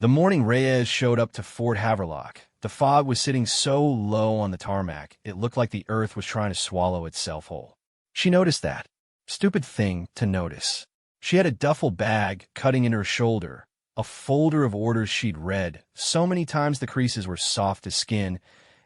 The morning Reyes showed up to Fort Haverlock, the fog was sitting so low on the tarmac, it looked like the earth was trying to swallow itself whole. She noticed that. Stupid thing to notice. She had a duffel bag cutting into her shoulder, a folder of orders she'd read so many times the creases were soft as skin,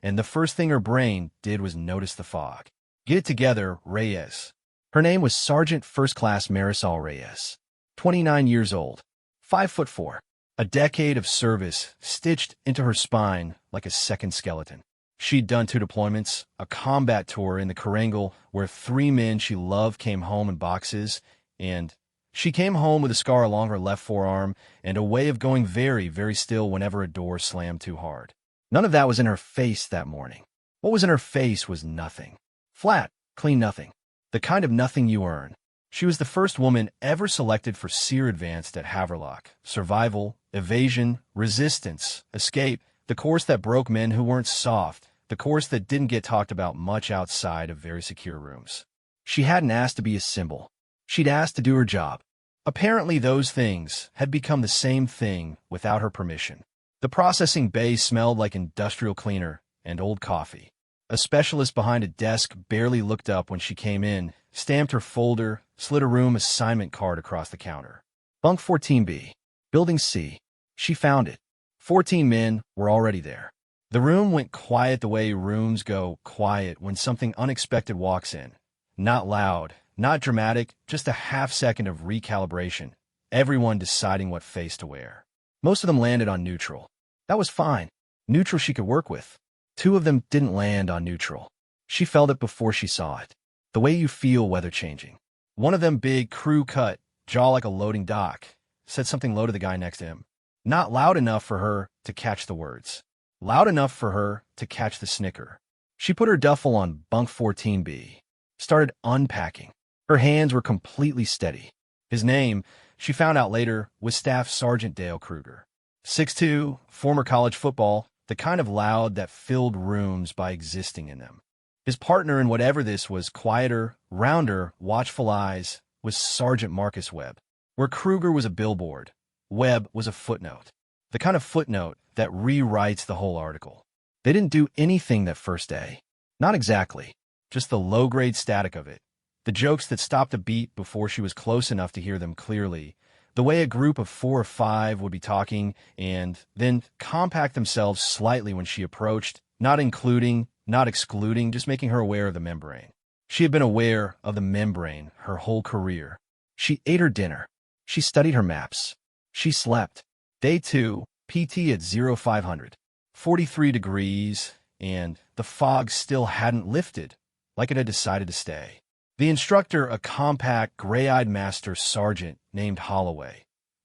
and the first thing her brain did was notice the fog. Get it together, Reyes. Her name was Sergeant First Class Marisol Reyes. 29 years old. 5'4". A decade of service stitched into her spine like a second skeleton. She'd done 2 deployments, a combat tour in the Karangal where 3 men she loved came home in boxes, and she came home with a scar along her left forearm and a way of going very, very still whenever a door slammed too hard. None of that was in her face that morning. What was in her face was nothing. Flat, clean nothing. The kind of nothing you earn. She was the first woman ever selected for SEER Advanced at Haverlock. Survival, evasion, resistance, escape, the course that broke men who weren't soft, the course that didn't get talked about much outside of very secure rooms. She hadn't asked to be a symbol. She'd asked to do her job. Apparently those things had become the same thing without her permission. The processing bay smelled like industrial cleaner and old coffee. A specialist behind a desk barely looked up when she came in, stamped her folder, slid a room assignment card across the counter. Bunk 14B. Building C. She found it. 14 men were already there. The room went quiet the way rooms go quiet when something unexpected walks in. Not loud, not dramatic, just a half-second of recalibration, everyone deciding what face to wear. Most of them landed on neutral. That was fine. Neutral she could work with. 2 of them didn't land on neutral. She felt it before she saw it. The way you feel weather changing. One of them big, crew cut, jaw like a loading dock, said something low to the guy next to him. Not loud enough for her to catch the words. Loud enough for her to catch the snicker. She put her duffel on bunk 14B. Started unpacking. Her hands were completely steady. His name, she found out later, was Staff Sergeant Dale Kruger. 6'2", former college football, the kind of loud that filled rooms by existing in them. His partner in whatever this was, quieter, rounder, watchful eyes, was Sergeant Marcus Webb. Where Kruger was a billboard, Webb was a footnote. The kind of footnote that rewrites the whole article. They didn't do anything that first day. Not exactly. Just the low-grade static of it. The jokes that stopped a beat before she was close enough to hear them clearly. The way a group of 4 or 5 would be talking and then compact themselves slightly when she approached, not including, not excluding, just making her aware of the membrane. She had been aware of the membrane her whole career. She ate her dinner. She studied her maps. She slept. Day 2, PT at 0500. 43 degrees, and the fog still hadn't lifted, like it had decided to stay. The instructor, a compact, gray-eyed master sergeant named Holloway,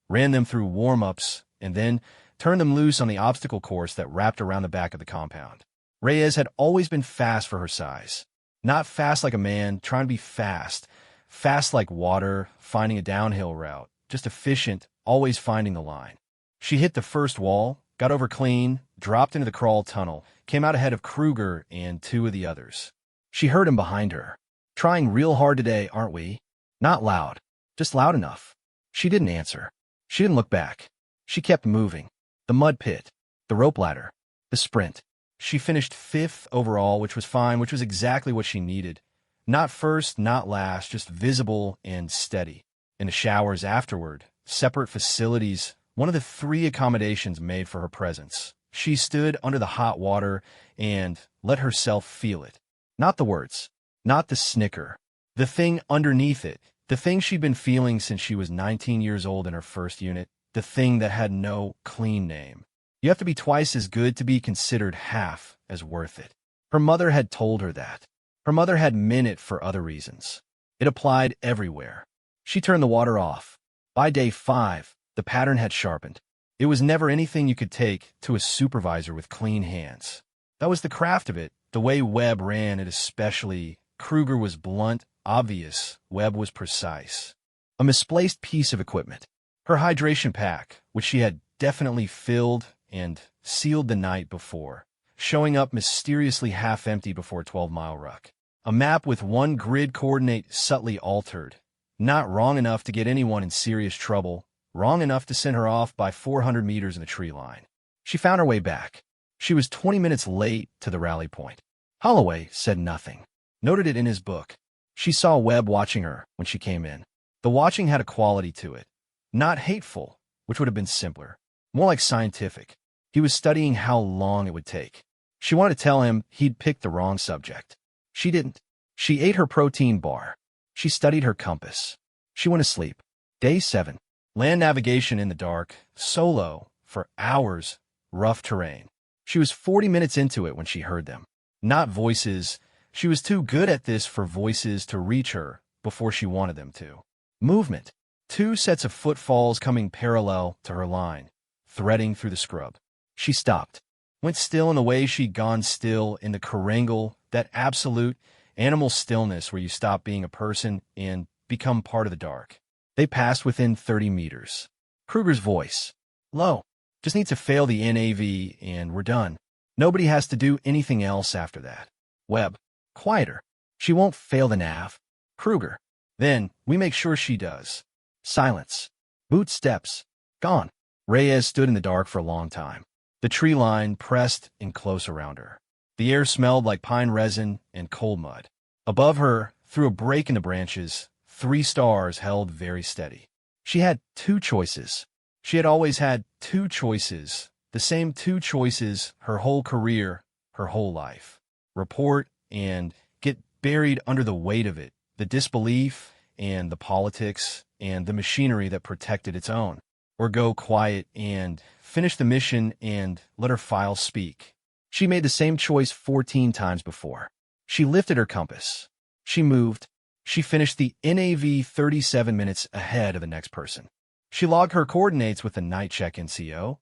ran them through warm-ups and then turned them loose on the obstacle course that wrapped around the back of the compound. Reyes had always been fast for her size. Not fast like a man, trying to be fast. Fast like water, finding a downhill route. Just efficient, always finding the line. She hit the first wall, got over clean, dropped into the crawl tunnel, came out ahead of Kruger and 2 of the others. She heard him behind her. Trying real hard today, aren't we? Not loud. Just loud enough. She didn't answer. She didn't look back. She kept moving. The mud pit. The rope ladder. The sprint. She finished 5th overall, which was fine, which was exactly what she needed. Not first, not last, just visible and steady. In the showers afterward, separate facilities, one of the 3 accommodations made for her presence. She stood under the hot water and let herself feel it. Not the words. Not the snicker. The thing underneath it. The thing she'd been feeling since she was 19 years old in her first unit. The thing that had no clean name. You have to be twice as good to be considered half as worth it. Her mother had told her that. Her mother had meant it for other reasons. It applied everywhere. She turned the water off. By day 5, the pattern had sharpened. It was never anything you could take to a supervisor with clean hands. That was the craft of it, the way Webb ran it especially. Kruger was blunt, obvious. Webb was precise. A misplaced piece of equipment. Her hydration pack, which she had definitely filled and sealed the night before, showing up mysteriously half-empty before a 12-mile ruck. A map with 1 grid coordinate subtly altered. Not wrong enough to get anyone in serious trouble. wrong enough to send her off by 400 meters in the tree line. She found her way back. She was 20 minutes late to the rally point. Holloway said nothing, noted it in his book. She saw Webb watching her when she came in. The watching had a quality to it. Not hateful, which would have been simpler. More like scientific. He was studying how long it would take. She wanted to tell him he'd picked the wrong subject. She didn't. She ate her protein bar. She studied her compass. She went to sleep. Day 7. Land navigation in the dark, solo, for hours, rough terrain. She was 40 minutes into it when she heard them. Not voices. She was too good at this for voices to reach her before she wanted them to. Movement. 2 sets of footfalls coming parallel to her line, threading through the scrub. She stopped, went still in the way she'd gone still in the Karangal, that absolute animal stillness where you stop being a person and become part of the dark. They passed within 30 meters. Kruger's voice. Low. Just need to fail the NAV and we're done. Nobody has to do anything else after that. Webb. Quieter. She won't fail the nav. Kruger. Then, we make sure she does. Silence. Boot steps. Gone. Reyes stood in the dark for a long time. The tree line pressed in close around her. The air smelled like pine resin and coal mud. Above her, through a break in the branches, 3 stars held very steady. She had 2 choices. She had always had 2 choices, the same 2 choices her whole career, her whole life. Report and get buried under the weight of it, the disbelief and the politics and the machinery that protected its own. Or go quiet and finish the mission and let her file speak. She made the same choice 14 times before. She lifted her compass. She moved. She finished the NAV 37 minutes ahead of the next person. She logged her coordinates with the night check NCO,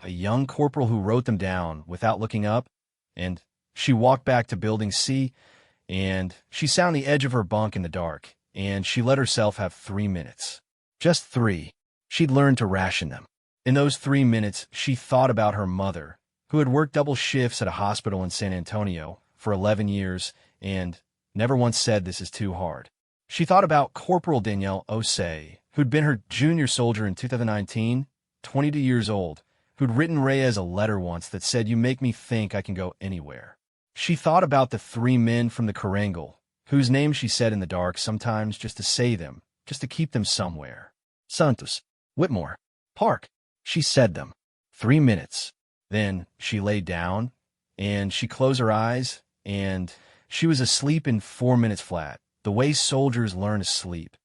a young corporal who wrote them down without looking up, and she walked back to Building C, and she sat on the edge of her bunk in the dark, and she let herself have 3 minutes. Just 3. She'd learned to ration them. In those 3 minutes, she thought about her mother, who had worked double shifts at a hospital in San Antonio for 11 years and never once said this is too hard. She thought about Corporal Danielle Osei, who'd been her junior soldier in 2019, 22 years old, who'd written Reyes a letter once that said, "You make me think I can go anywhere." She thought about the 3 men from the Karangal, whose names she said in the dark sometimes just to say them, just to keep them somewhere. Santos, Whitmore, Park. She said them. 3 minutes. Then she lay down, and she closed her eyes, and she was asleep in 4 minutes flat, the way soldiers learn to sleep.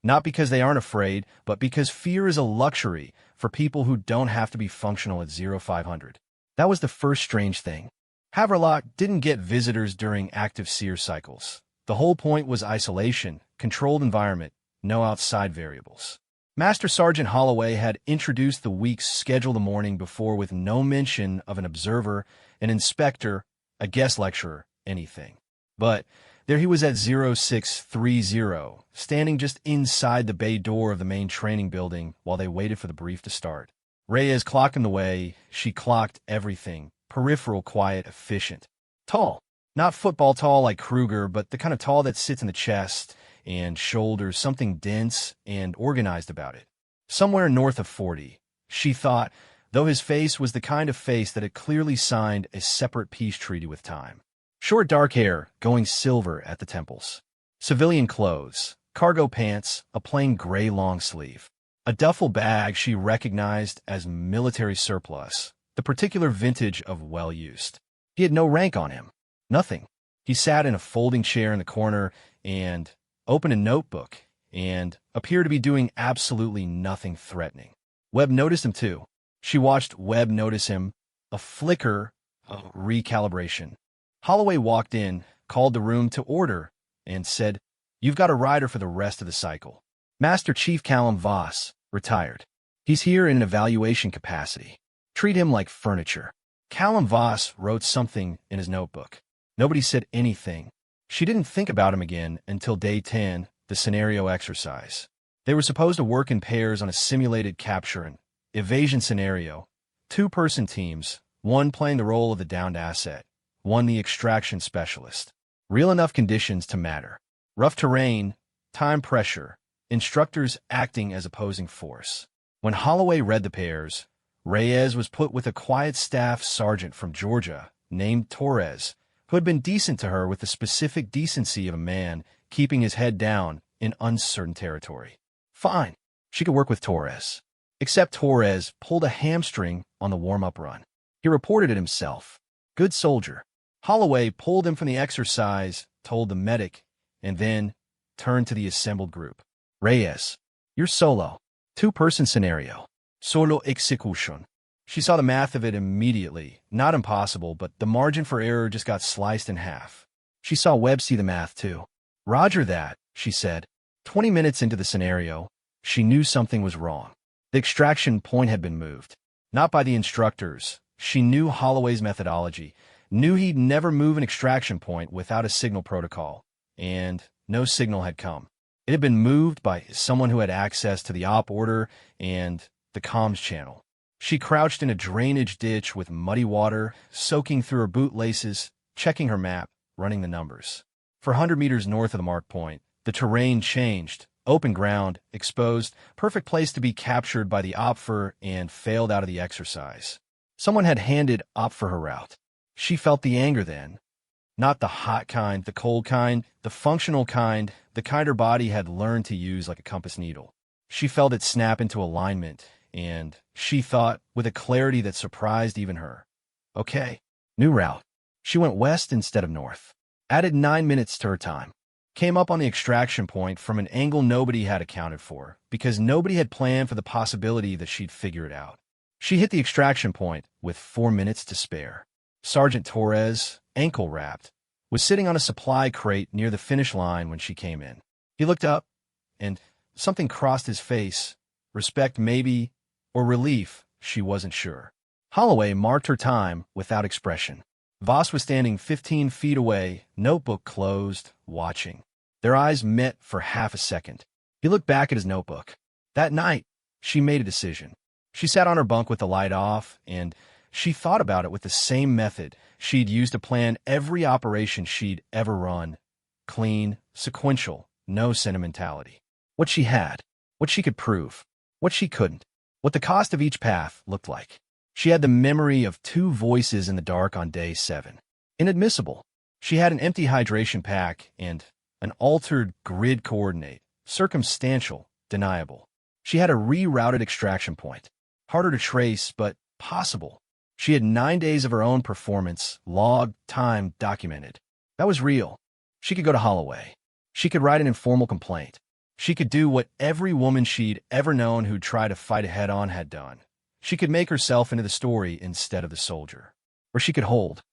Not because they aren't afraid, but because fear is a luxury for people who don't have to be functional at 0500. That was the first strange thing. Haverlock didn't get visitors during active seer cycles. The whole point was isolation, controlled environment, no outside variables. Master Sergeant Holloway had introduced the week's schedule the morning before with no mention of an observer, an inspector, a guest lecturer, anything. But there he was at 0630, standing just inside the bay door of the main training building while they waited for the brief to start. Reyes clocking the way, she clocked everything, peripheral, quiet, efficient. Tall. Not football tall like Kruger, but the kind of tall that sits in the chest and shoulders, something dense and organized about it. Somewhere north of 40, she thought, though his face was the kind of face that had clearly signed a separate peace treaty with time. Short dark hair, going silver at the temples. Civilian clothes, cargo pants, a plain gray long sleeve. A duffel bag she recognized as military surplus, the particular vintage of well-used. He had no rank on him. Nothing. He sat in a folding chair in the corner and opened a notebook and appeared to be doing absolutely nothing threatening. Webb noticed him too. She watched Webb notice him, a flicker of recalibration. Holloway walked in, called the room to order, and said, "You've got a rider for the rest of the cycle. Master Chief Callum Voss, retired. He's here in an evaluation capacity. Treat him like furniture." Callum Voss wrote something in his notebook. Nobody said anything. She didn't think about him again until day 10, the scenario exercise. They were supposed to work in pairs on a simulated capture and evasion scenario. 2-person teams, one playing the role of the downed asset, one the extraction specialist. Real enough conditions to matter. Rough terrain, time pressure, instructors acting as opposing force. When Holloway read the pairs, Reyes was put with a quiet staff sergeant from Georgia named Torres, who had been decent to her with the specific decency of a man keeping his head down in uncertain territory. Fine, she could work with Torres. Except Torres pulled a hamstring on the warm-up run. He reported it himself. Good soldier. Holloway pulled him from the exercise, told the medic, and then turned to the assembled group. Reyes, you're solo. Two-person scenario. Solo execution. She saw the math of it immediately. Not impossible, but the margin for error just got sliced in half. She saw Webb see the math, too. Roger that, she said. 20 minutes into the scenario, she knew something was wrong. The extraction point had been moved. Not by the instructors. She knew Holloway's methodology, knew he'd never move an extraction point without a signal protocol, and no signal had come. It had been moved by someone who had access to the op order and the comms channel. She crouched in a drainage ditch with muddy water, soaking through her bootlaces, checking her map, running the numbers. For 100 meters north of the mark point, the terrain changed. Open ground, exposed, perfect place to be captured by the opfer and failed out of the exercise. Someone had handed opfer her route. She felt the anger then. Not the hot kind, the cold kind, the functional kind, the kind her body had learned to use like a compass needle. She felt it snap into alignment, and she thought, with a clarity that surprised even her. Okay, new route. She went west instead of north. Added 9 minutes to her time. Came up on the extraction point from an angle nobody had accounted for, because nobody had planned for the possibility that she'd figure it out. She hit the extraction point with 4 minutes to spare. Sergeant Torres, ankle-wrapped, was sitting on a supply crate near the finish line when she came in. He looked up, and something crossed his face. Respect maybe, or relief, she wasn't sure. Holloway marked her time without expression. Voss was standing 15 feet away, notebook closed, watching. Their eyes met for half a second. He looked back at his notebook. That night, she made a decision. She sat on her bunk with the light off, and she thought about it with the same method she'd used to plan every operation she'd ever run. Clean, sequential, no sentimentality. What she had, what she could prove, what she couldn't, what the cost of each path looked like. She had the memory of 2 voices in the dark on day 7. Inadmissible. She had an empty hydration pack and an altered grid coordinate. Circumstantial, deniable. She had a rerouted extraction point. Harder to trace, but possible. She had 9 days of her own performance, logged, timed, documented. That was real. She could go to Holloway. She could write an informal complaint. She could do what every woman she'd ever known who'd tried to fight it head-on had done. She could make herself into the story instead of the soldier. Or she could hold,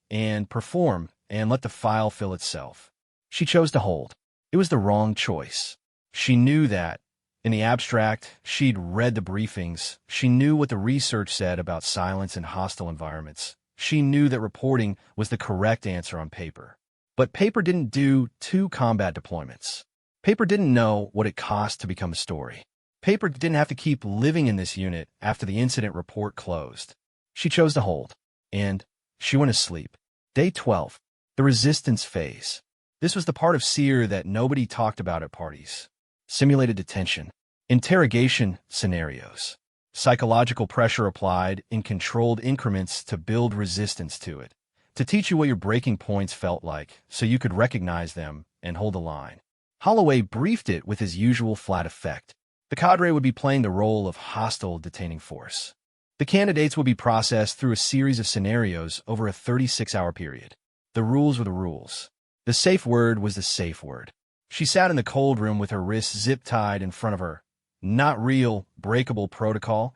and perform, and let the file fill itself. She chose to hold. It was the wrong choice. She knew that. In the abstract, she'd read the briefings. She knew what the research said about silence in hostile environments. She knew that reporting was the correct answer on paper. But paper didn't do 2 combat deployments. Paper didn't know what it cost to become a story. Paper didn't have to keep living in this unit after the incident report closed. She chose to hold, and she went to sleep. Day 12, the resistance phase. This was the part of SEER that nobody talked about at parties. Simulated detention, interrogation scenarios, psychological pressure applied in controlled increments to build resistance to it, to teach you what your breaking points felt like so you could recognize them and hold the line. Holloway briefed it with his usual flat effect. The cadre would be playing the role of hostile detaining force. The candidates would be processed through a series of scenarios over a 36-hour period. The rules were the rules. The safe word was the safe word. She sat in the cold room with her wrists zip-tied in front of her. Not real, breakable protocol,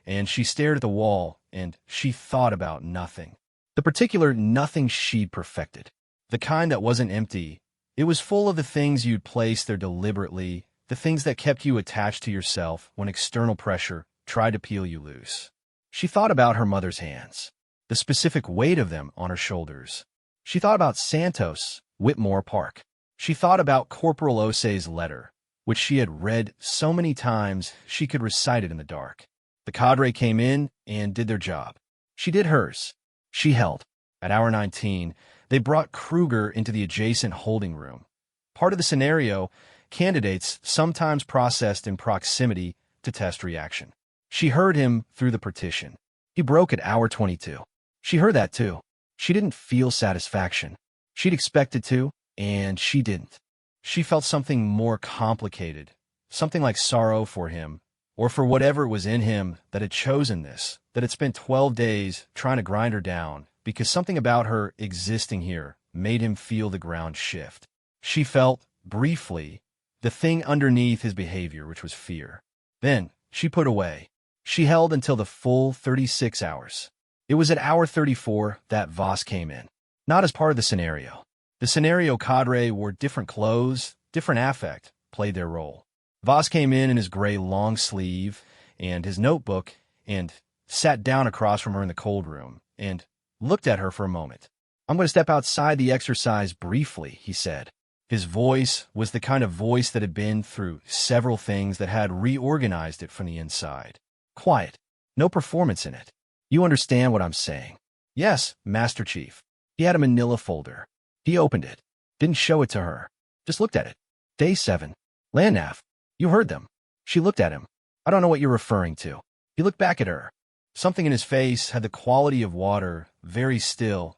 and she stared at the wall, and she thought about nothing. The particular nothing she'd perfected. The kind that wasn't empty. It was full of the things you'd placed there deliberately, the things that kept you attached to yourself when external pressure tried to peel you loose. She thought about her mother's hands, the specific weight of them on her shoulders. She thought about Santos, Whitmore Park. She thought about Corporal Osei's letter, which she had read so many times she could recite it in the dark. The cadre came in and did their job. She did hers. She held. At hour 19, they brought Kruger into the adjacent holding room. Part of the scenario, candidates, sometimes processed in proximity, to test reaction. She heard him through the partition. He broke at hour 22. She heard that too. She didn't feel satisfaction. She'd expected to, and she didn't. She felt something more complicated, something like sorrow for him, or for whatever was in him that had chosen this, that had spent 12 days trying to grind her down, because something about her existing here made him feel the ground shift. She felt, briefly, the thing underneath his behavior, which was fear. Then, she put away. She held until the full 36 hours. It was at hour 34 that Voss came in. Not as part of the scenario. The scenario cadre wore different clothes, different affect, played their role. Voss came in his gray long sleeve and his notebook and sat down across from her in the cold room and looked at her for a moment. "I'm going to step outside the exercise briefly," he said. His voice was the kind of voice that had been through several things that had reorganized it from the inside. Quiet. No performance in it. "You understand what I'm saying?" "Yes, Master Chief." He had a manila folder. He opened it. Didn't show it to her. Just looked at it. Day 7. "Landnav, you heard them." She looked at him. "I don't know what you're referring to." He looked back at her. Something in his face had the quality of water, very still,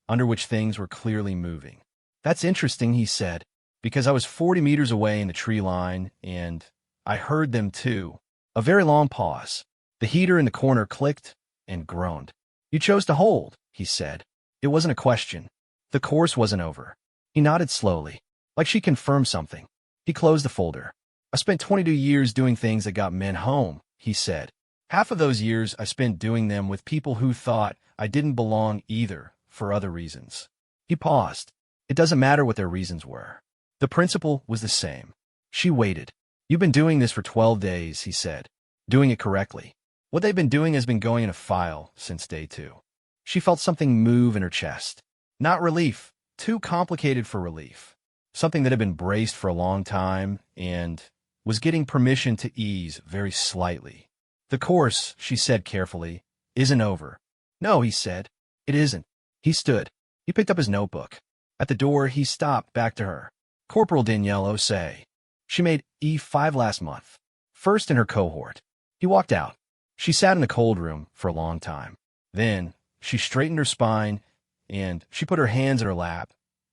under which things were clearly moving. "That's interesting," he said, "because I was 40 meters away in the tree line, and I heard them too." A very long pause. The heater in the corner clicked and groaned. "You chose to hold," he said. It wasn't a question. The course wasn't over. He nodded slowly, like she confirmed something. He closed the folder. "I spent 22 years doing things that got men home," he said. "Half of those years I spent doing them with people who thought I didn't belong either, for other reasons." He paused. It doesn't matter what their reasons were. The principle was the same. She waited. "You've been doing this for 12 days, he said. "Doing it correctly. What they've been doing has been going in a file since day 2. She felt something move in her chest. Not relief. Too complicated for relief. Something that had been braced for a long time and was getting permission to ease very slightly. "The course," she said carefully, "isn't over." "No," he said. "It isn't." He stood. He picked up his notebook. At the door, he stopped back to her. "Corporal Danielle Osei. She made E5 last month. First in her cohort." He walked out. She sat in the cold room for a long time. Then she straightened her spine, and she put her hands in her lap,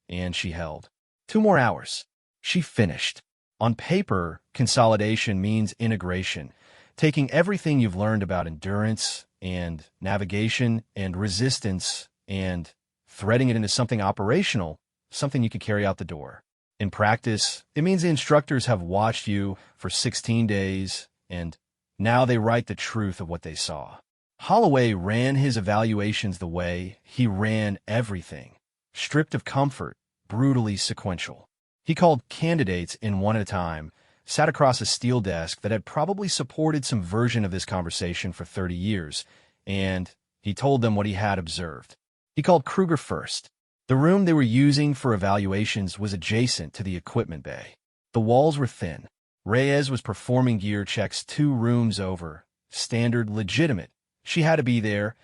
and she held. 2 more hours. She finished. On paper, consolidation means integration, taking everything you've learned about endurance and navigation and resistance and threading it into something operational, something you can carry out the door. In practice, it means the instructors have watched you for 16 days, and now they write the truth of what they saw. Holloway ran his evaluations the way he ran everything, stripped of comfort, brutally sequential. He called candidates in one at a time, sat across a steel desk that had probably supported some version of this conversation for 30 years, and he told them what he had observed. He called Kruger first. The room they were using for evaluations was adjacent to the equipment bay. The walls were thin. Reyes was performing gear checks 2 rooms over. Standard, legitimate. She had to be there,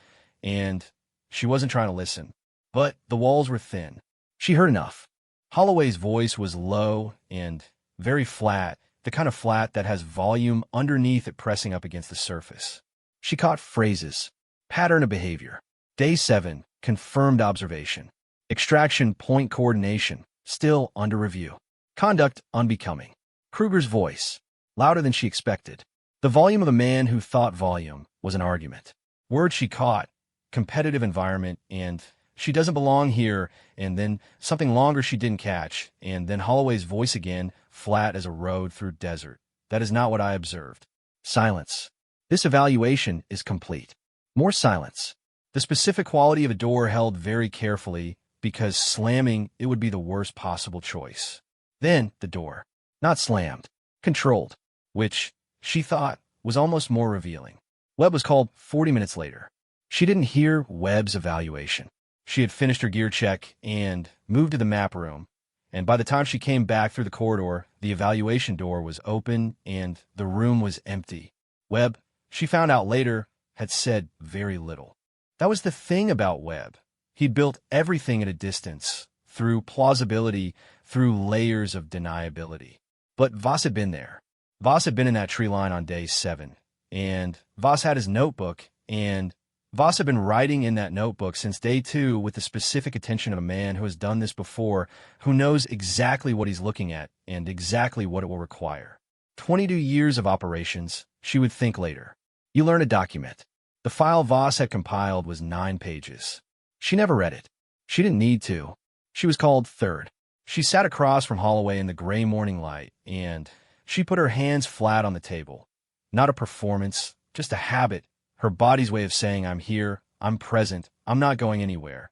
and she wasn't trying to listen. But the walls were thin. She heard enough. Holloway's voice was low and very flat, the kind of flat that has volume underneath it pressing up against the surface. She caught phrases. Pattern of behavior. Day 7, confirmed observation. Extraction point coordination, still under review. Conduct unbecoming. Kruger's voice, louder than she expected. The volume of a man who thought volume was an argument. Words she caught, competitive environment, and she doesn't belong here, and then something longer she didn't catch, and then Holloway's voice again, flat as a road through desert. That is not what I observed. Silence. This evaluation is complete. More silence. The specific quality of a door held very carefully, because slamming it would be the worst possible choice. Then the door. Not slammed. Controlled. Which, she thought, was almost more revealing. Webb was called 40 minutes later. She didn't hear Webb's evaluation. She had finished her gear check and moved to the map room, and by the time she came back through the corridor, the evaluation door was open and the room was empty. Webb, she found out later, had said very little. That was the thing about Webb. He'd built everything at a distance, through plausibility, through layers of deniability. But Voss had been there. Voss had been in that tree line on day 7, and Voss had his notebook, and Voss had been writing in that notebook since day 2 with the specific attention of a man who has done this before, who knows exactly what he's looking at and exactly what it will require. 22 years of operations, she would think later. You learn to document. The file Voss had compiled was 9 pages. She never read it. She didn't need to. She was called third. She sat across from Holloway in the gray morning light, and she put her hands flat on the table. Not a performance, just a habit, her body's way of saying, I'm here, I'm present, I'm not going anywhere.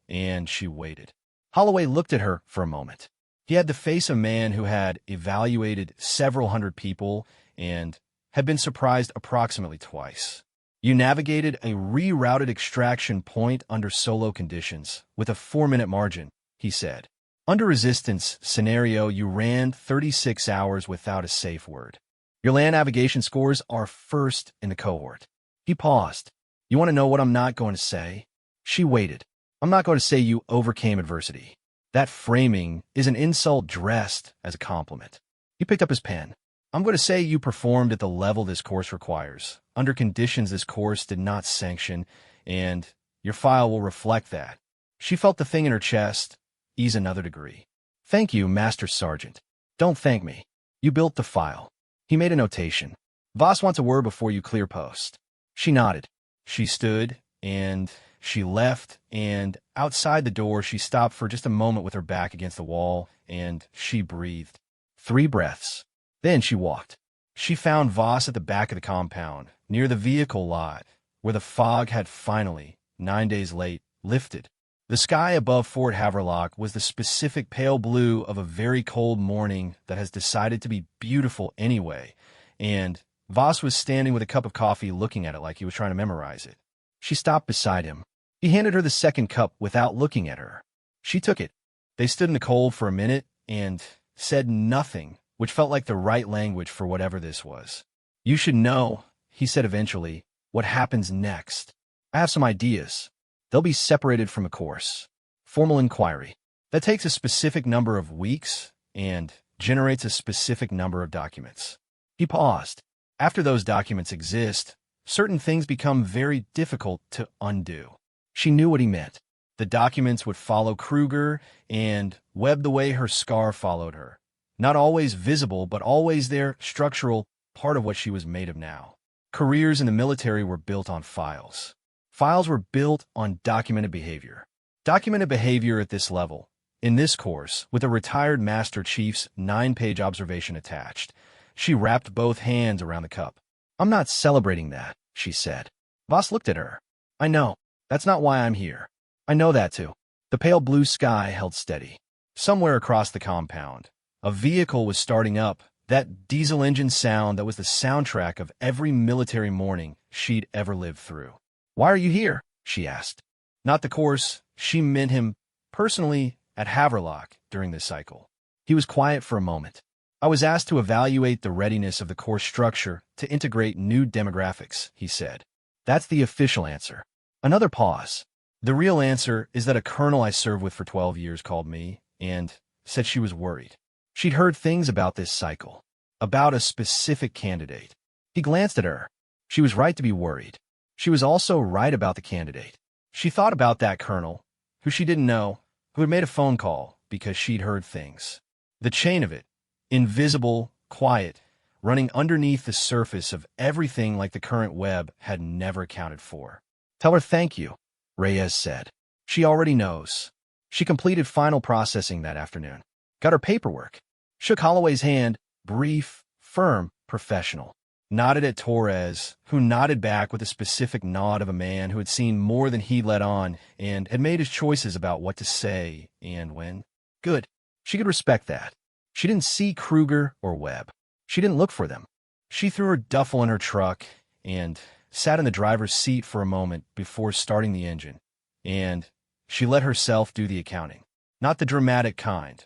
And she waited. Holloway looked at her for a moment. He had the face of a man who had evaluated several hundred people and had been surprised approximately twice. You navigated a rerouted extraction point under solo conditions with a 4-minute margin, he said. Under resistance scenario, you ran 36 hours without a safe word. Your land navigation scores are first in the cohort. He paused. You want to know what I'm not going to say? She waited. I'm not going to say you overcame adversity. That framing is an insult dressed as a compliment. He picked up his pen. I'm going to say you performed at the level this course requires, under conditions this course did not sanction, and your file will reflect that. She felt the thing in her chest ease another degree. Thank you, Master Sergeant. Don't thank me. You built the file. He made a notation. Voss wants a word before you clear post. She nodded. She stood, and she left, and outside the door she stopped for just a moment with her back against the wall, and she breathed. 3 breaths. Then she walked. She found Voss at the back of the compound, near the vehicle lot, where the fog had finally, 9 days late, lifted. The sky above Fort Haverlock was the specific pale blue of a very cold morning that has decided to be beautiful anyway, and Voss was standing with a cup of coffee looking at it like he was trying to memorize it. She stopped beside him. He handed her the second cup without looking at her. She took it. They stood in the cold for a minute and said nothing, which felt like the right language for whatever this was. You should know, he said eventually, what happens next. I have some ideas. They'll be separated from a course. Formal inquiry. That takes a specific number of weeks and generates a specific number of documents. He paused. After those documents exist, certain things become very difficult to undo. She knew what he meant. The documents would follow Kruger and Webb the way her scar followed her. Not always visible, but always there, structural, part of what she was made of now. Careers in the military were built on files. Files were built on documented behavior. Documented behavior at this level, in this course, with a retired Master Chief's 9-page observation attached. She wrapped both hands around the cup. I'm not celebrating that, she said. Voss looked at her. I know. That's not why I'm here. I know that too. The pale blue sky held steady. Somewhere across the compound, a vehicle was starting up, that diesel engine sound that was the soundtrack of every military morning she'd ever lived through. Why are you here? She asked. Not the course. She meant him personally at Haverlock during this cycle. He was quiet for a moment. I was asked to evaluate the readiness of the course structure to integrate new demographics, he said. That's the official answer. Another pause. The real answer is that a colonel I served with for 12 years called me and said she was worried. She'd heard things about this cycle, about a specific candidate. He glanced at her. She was right to be worried. She was also right about the candidate. She thought about that colonel, who she didn't know, who had made a phone call because she'd heard things. The chain of it, invisible, quiet, running underneath the surface of everything like the current web had never accounted for. Tell her thank you, Reyes said. She already knows. She completed final processing that afternoon. Got her paperwork. Shook Holloway's hand, brief, firm, professional. Nodded at Torres, who nodded back with a specific nod of a man who had seen more than he'd let on and had made his choices about what to say and when. Good. She could respect that. She didn't see Kruger or Webb. She didn't look for them. She threw her duffel in her truck and sat in the driver's seat for a moment before starting the engine, and she let herself do the accounting. Not the dramatic kind.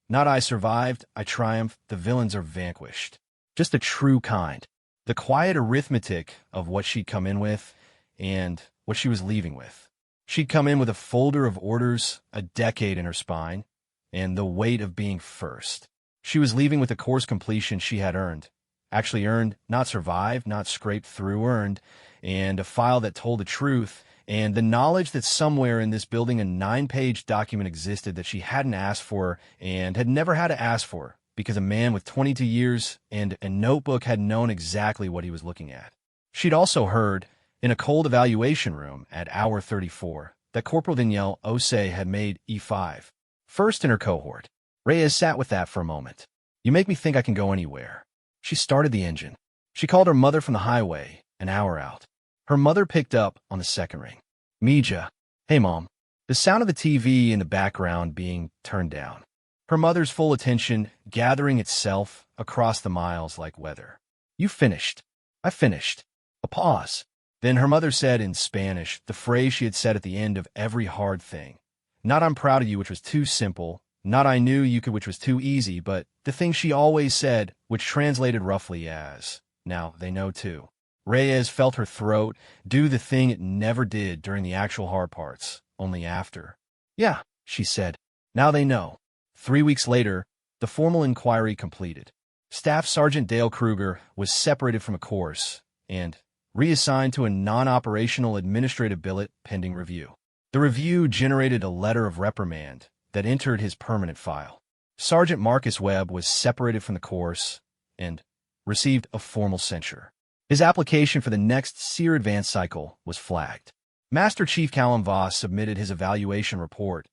Not I survived, I triumphed, the villains are vanquished. Just the true kind. The quiet arithmetic of what she'd come in with and what she was leaving with. She'd come in with a folder of orders, a decade in her spine, and the weight of being first. She was leaving with the course completion she had earned, Actually earned, not survived, not scraped through, earned, and a file that told the truth, and the knowledge that somewhere in this building a 9-page document existed that she hadn't asked for and had never had to ask for because a man with 22 years and a notebook had known exactly what he was looking at. She'd also heard, in a cold evaluation room at hour 34, that Corporal Danielle Osei had made E5, first in her cohort. Reyes sat with that for a moment. You make me think I can go anywhere. She started the engine. She called her mother from the highway, an hour out. Her mother picked up on the second ring. Mija. Hey, Mom. The sound of the TV in the background being turned down. Her mother's full attention gathering itself across the miles like weather. You finished. I finished. A pause. Then her mother said in Spanish the phrase she had said at the end of every hard thing. Not I'm proud of you, which was too simple. Not I knew you could, which was too easy, but the thing she always said, which translated roughly as, now they know too. Reyes felt her throat do the thing it never did during the actual hard parts, only after. Yeah, she said. Now they know. 3 weeks later, the formal inquiry completed. Staff Sergeant Dale Kruger was separated from a course and reassigned to a non-operational administrative billet pending review. The review generated a letter of reprimand that entered his permanent file. Sergeant Marcus Webb was separated from the course and received a formal censure. His application for the next SEER Advanced cycle was flagged. Master Chief Callum Voss submitted his evaluation report,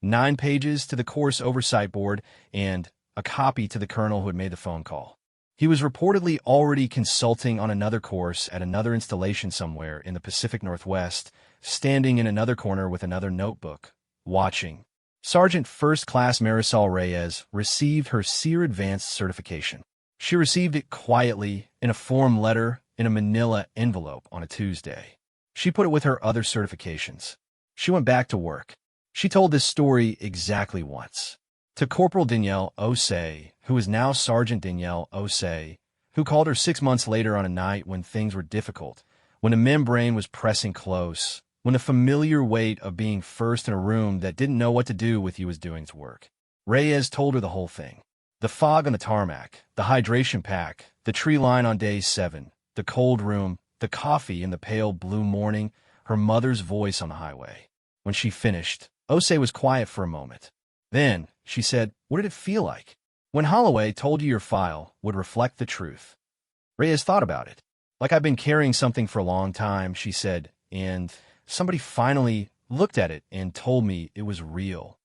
9 pages to the course oversight board and a copy to the colonel who had made the phone call. He was reportedly already consulting on another course at another installation somewhere in the Pacific Northwest, standing in another corner with another notebook, watching. Sergeant First Class Marisol Reyes received her SEER Advanced certification. She received it quietly in a form letter in a manila envelope on a Tuesday. She put it with her other certifications. She went back to work. She told this story exactly once. To Corporal Danielle Osei, who is now Sergeant Danielle Osei, who called her 6 months later on a night when things were difficult, when the membrane was pressing close, when the familiar weight of being first in a room that didn't know what to do with you was doing its work. Reyes told her the whole thing. The fog on the tarmac, the hydration pack, the tree line on day 7, the cold room, the coffee in the pale blue morning, her mother's voice on the highway. When she finished, Osei was quiet for a moment. Then, she said, what did it feel like? When Holloway told you your file would reflect the truth. Reyes thought about it. Like I've been carrying something for a long time, she said, and somebody finally looked at it and told me it was real.